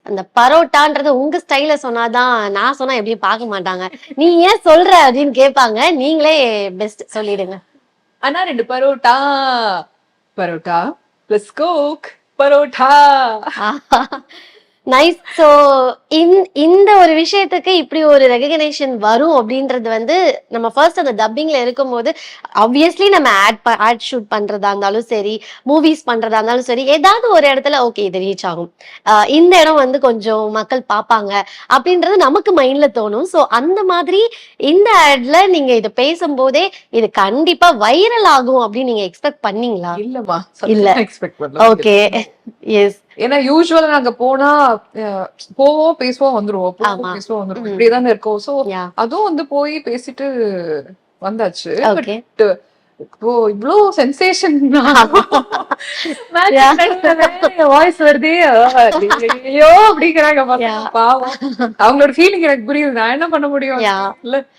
அந்த பரோட்டான்றது உங்க ஸ்டைல சொன்னாதான், நான் சொன்னா எப்படியும் பார்க்க மாட்டாங்க. நீ ஏன் சொல்ற அப்படின்னு கேட்பாங்க. நீங்களே பெஸ்ட் சொல்லிடுங்க. ஆனா 2 parotta parotta plus coke parotta. Nice. So இந்த ஒரு விஷயத்துக்கு இப்படி ஒரு ரெகக்னேஷன் வரும் அப்படின்றது வந்து நம்ம ஃபர்ஸ்ட் அந்த டப்பிங்ல இருக்கும்போது ஆப்வியஸ்லி நம்ம ஆட் ஷூட் பண்றதா இருந்தாலும் சரி, மூவிஸ் பண்றதா இருந்தாலும் சரி, ஏதாவது ஒரு இடத்துல ஓகே இது ரீச் ஆகும், இந்த இடம் வந்து கொஞ்சம் மக்கள் பார்ப்பாங்க அப்படின்றது நமக்கு மைண்ட்ல தோணும். ஸோ அந்த மாதிரி இந்த ஆட்ல நீங்க இதை பேசும்போதே இது கண்டிப்பா வைரல் ஆகும் அப்படின்னு நீங்க எக்ஸ்பெக்ட் பண்ணீங்களா? இல்லம்மா, இல்ல. சத்தியமா எக்ஸ்பெக்ட் பண்ணல. ஓகே. எஸ். ஏன்னா யூசுவலா நாங்க போனா போவோம் பேசுவோம் வந்துருவோம், போவோம் ஆமா. பேசுவோம் வந்துருவோம், இப்படியேதானே இருக்கோம். So yeah. அதுவும் வந்து போய் பேசிட்டு வந்தாச்சு. ஓகே. பட் இப்போ இவ்ளோ சென்சேஷன் வாய்ஸ் வருதே ஐயோ அப்படிங்கிறாங்க பசங்க. Yeah. பாவம், அவங்களோட ஃபீலிங் எனக்கு புரியுது. நான் என்ன பண்ண முடியும் Yeah. இல்ல.